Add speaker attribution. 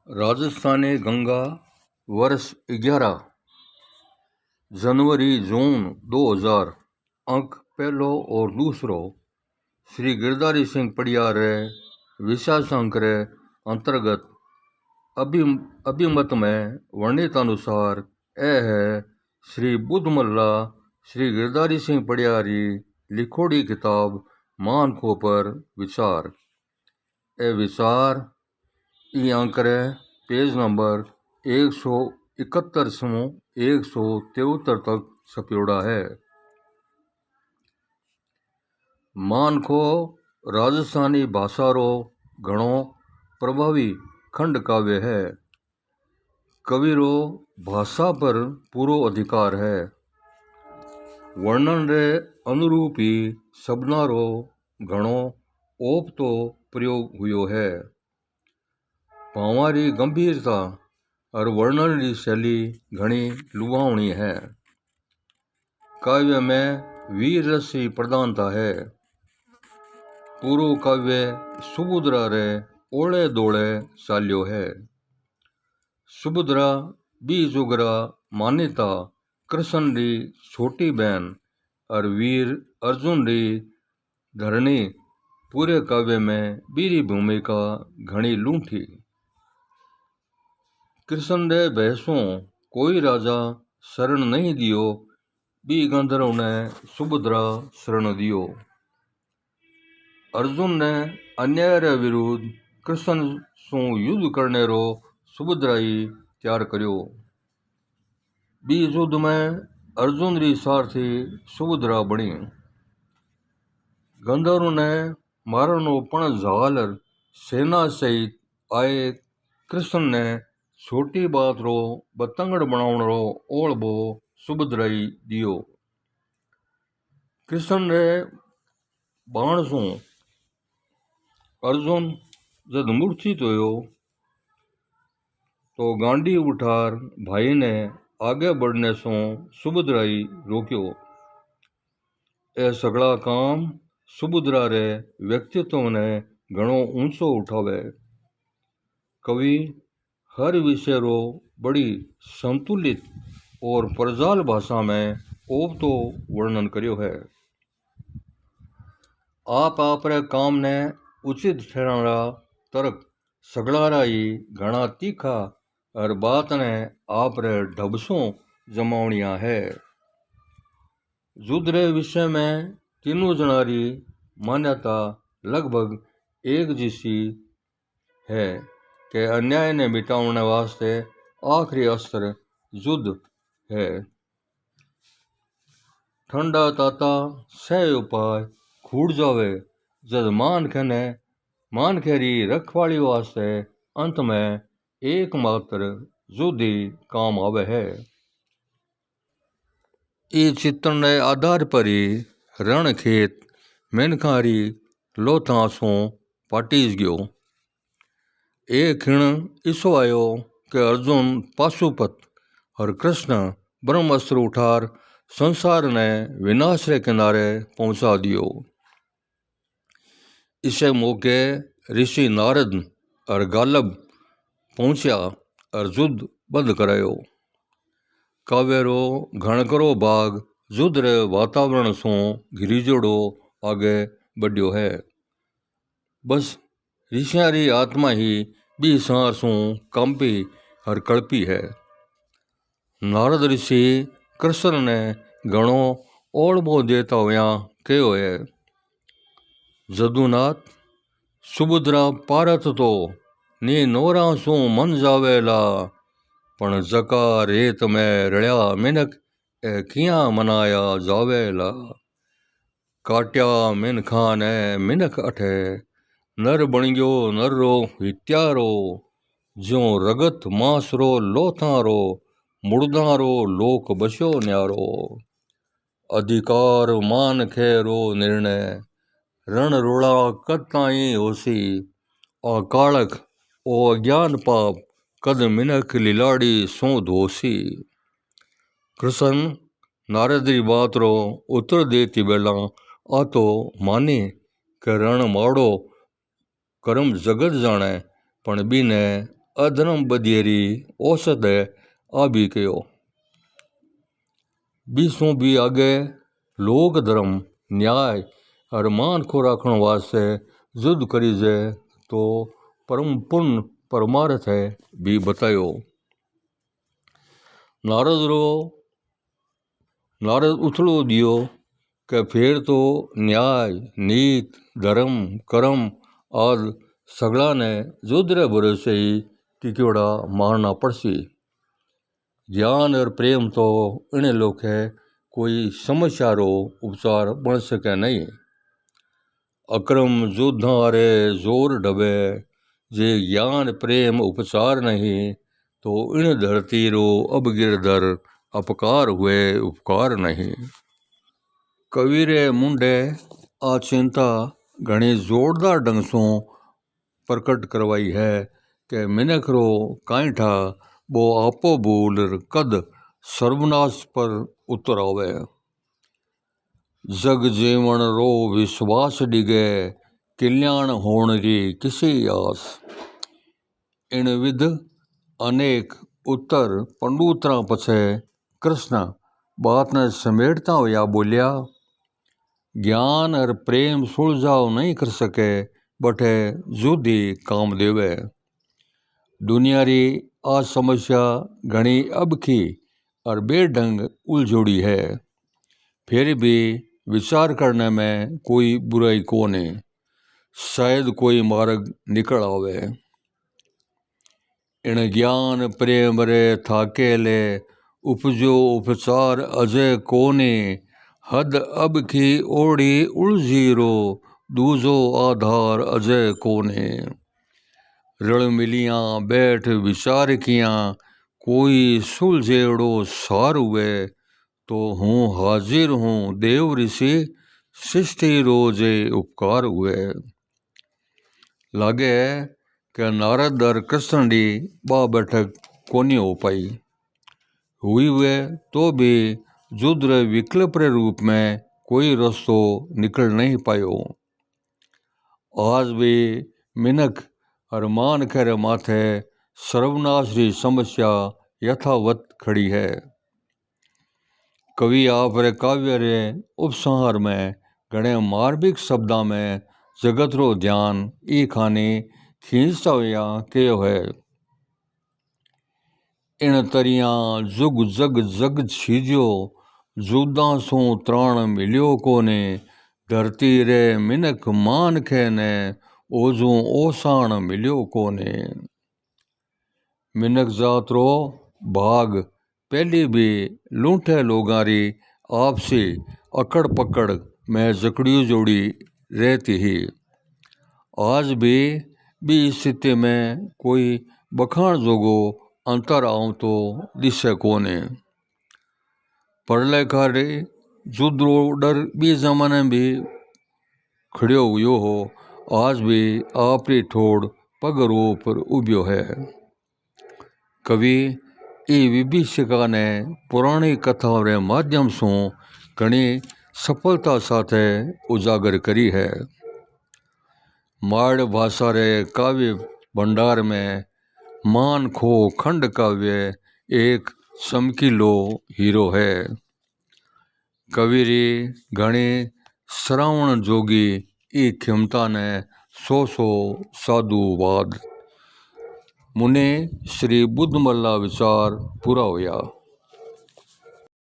Speaker 1: राजस्थानी गंगा वर्ष 11 जनवरी जून 2000 अंक पहलो और दूसरो श्री गिरधारी सिंह पड़ियार विशासंक अंतर्गत अभिमत में वर्णित अनुसार यह है श्री बुद्धमल्ला श्री गिरधारी सिंह पड़ियारी लिखोड़ी किताब मानखो पर विचार। ए विचार ई आंकड़े पेज नंबर 171 से 173 तक छपियोड़ा है। मानखो राजस्थानी भाषा रो घणो प्रभावी खंड काव्य है। कवि रो भाषा पर पूरो अधिकार है। वर्णन रे अनुरूप ही शब्दों रो घणो ओपतो प्रयोग हुयो है। भावारी गंभीरता और वर्णन की शैली घनी लुभावनी है। काव्य में वीर रस की प्रधानता है। पूरो काव्य सुभद्रा रे ओले दोले चाल्यो है। सुभद्रा बीजुगरा मान्यता कृष्ण री छोटी बहन और वीर अर्जुन री धरणी पूरे काव्य में बीरी भूमिका घनी लूठी। कृष्ण रे भैसों कोई राजा शरण नहीं दियो, बी गंधर्व ने सुभद्रा शरण दियो। अर्जुन ने अन्याय रे विरुद्ध कृष्ण सु युद्ध करने रो सुभद्रा ही तैयार करियो। बी युद्ध में अर्जुन री सारथी सुभद्रा बनी। गंधर्व ने मारनो पण झालर सेना सहित आए कृष्ण ने छोटी बात रो बतंगड़ बनावण रो ओलबो सुभद्रा ही दियो। कृष्ण रे बाण सु अर्जुन जद मूर्छित होयो तो गांडी उठार भाई ने आगे बढ़ने सु सुभद्रा ही रोक्यो। ए सगला काम सुभद्रा रे व्यक्तित्व ने घणो ऊंचो उठावे। कवि हर विषय रो बड़ी संतुलित और प्रजाल भाषा में ओपतो वर्णन करियो है। आप रे काम ने उचित ठहराना तर्क सगलारा ही घना तीखा और बात ने आप रे ढबसों जमावनिया है। युद्ध रे विषय में तीनों जनारी मान्यता लगभग एक जैसी है कि अन्याय ने मिटाने वास्ते आखिरी अस्त्र युद्ध है। ठंडा ताता सह उपाय खूड़ जावे जद मान खेरी रखवाली वास्ते अंत में एकमात्र युद्ध ही काम आवे है। इस चित्रण के आधार पर ही रण खेत मेनखारी लोथा सो पाटीज गयो। एक क्षण इसो आयो कि अर्जुन पाशुपत और कृष्ण ब्रह्मास्त्र उठार संसार ने विनाश के किनारे पहुंचा दियो। इसे मौके ऋषि नारद और गालब पहुंचा और युद्ध बंद करायो। काव्य रो घणकरो भाग युद्ध रे वातावरण सो घिरिजोड़ो आगे बढ़ियो है। बस ऋषियां री आत्मा ही बी सार सु कंपी और कल्पी है। नारद ऋषि कृष्ण ने घणो ओलबो देता हुआ कहो है। जदुनाथ सुभद्रा पारत तो नी नोरा सु मन जावेला पण जका रेत में रड़िया मिनक ए किया मनाया जावेला। काट्या मिनखा ने मिनक अठे नर बन गयो नर रो हित्यारो। ज्यो रगत मांस रो लोथारो मुर्दारो लोक बस्यो न्यारो। अधिकार मान खेरो निर्णय रण रोड़ा कद ताई होसी। अकालक ओ अज्ञान पाप कद मिनक लिलाड़ी सो धोसी। कृष्ण नारद री बात रो उत्तर देती बेला आ तो मानी के रण माड़ो कर्म जगत जाने पण बीने अधर्म बदियरी औसत है आ भी कहो। बीसों भी आगे लोक धर्म न्याय और मान को राखण वास्ते युद्ध करी जे तो परम पुण्य परमार्थ है भी बतायो। नारद उथलो दियो कि फिर तो न्याय नीत धर्म कर्म आदि सगड़ा ने युद्ध रे भरोसे ही टिकोड़ा मारना पड़सी। ज्ञान और प्रेम तो इन्हें लोग है कोई समस्या रो उपचार बन सके नहीं। अक्रम युद्धा रे जोर ढबे जे ज्ञान प्रेम उपचार नहीं तो इन धरती रो अब गिरधर अपकार हुए उपकार नहीं। कवि रे मुंडे आ चिंता घणी जोरदार ढंग सो प्रकट करवाई है कि मिनख रो कांठा वो आपो भूल कद सर्वनाश पर उतर आवे। जग जीवन रो विश्वास डिगे कल्याण होण री किसी आस। इन विध अनेक उत्तर पंडूतरा पछे कृष्ण बात ने समेटता हुआ बोलिया, ज्ञान और प्रेम सुलझाव नहीं कर सके बटे युद्ध ही काम देवे। दुनिया री आ समस्या घनी अबकी और बेढंग उलझोड़ी है, फिर भी विचार करने में कोई बुराई को नहीं, शायद कोई मार्ग निकल आवे। इन ज्ञान प्रेम रे थाकेले उपजो उपचार अजय कोने, हद अब की ओढ़ी उलझीरो दूजो आधार अजय कोने। रल मिलियां बैठ विचार किया कोई सुलझेड़ो सार हुए, तो हूँ हाजिर हूँ देव ऋषि सृष्टि रोजे उपकार हुए। लागे कि नारद और कृष्ण री बा बैठक कोनी हो पाई, हुई हुए तो भी युद्ध रे विकल्प रे रूप में कोई रस्तो निकल नहीं पायो। आज भी मिनक और मान के माथे सर्वनाश री समस्या यथावत खड़ी है। कवि आप रे काव्य रे उपसंहार में घणे मार्मिक शब्दा में जगत रो ध्यान ई खाने खींचता हुआ कहो है। इन तरियां जुग जग जग छीजो, जुदा सो त्राण मिलियो कोने, धरती रे मिनक मान खे ने ओजो ओसाण मिलियो कोने। मिनक जात रो भाग पहली भी लूठे लोगारी आपसी अकड़ पकड़ में जकड़ियों जोड़ी रहती ही। आज भी स्थिति में कोई बखान जोगो अंतर आऊं तो दिसे कोने। पढ़ले खारे युद्ध रो डर भी जमाने भी खड़ियो हुयो हो, आज भी आपरी ठोड़ पग रो पर उब्यो है। कवि ई विभीषिका ने पुरानी कथा रे माध्यम सो घणी सफलता साथे उजागर करी है। माड़ भाषा रे काव्य भंडार में मान खो खंड काव्य एक चमकीलो हीरो है। कवि री घणी श्रावण जोगी ई क्षमता ने सो साधुवाद मुने श्री बुद्धमल्ला विचार पूरा होया।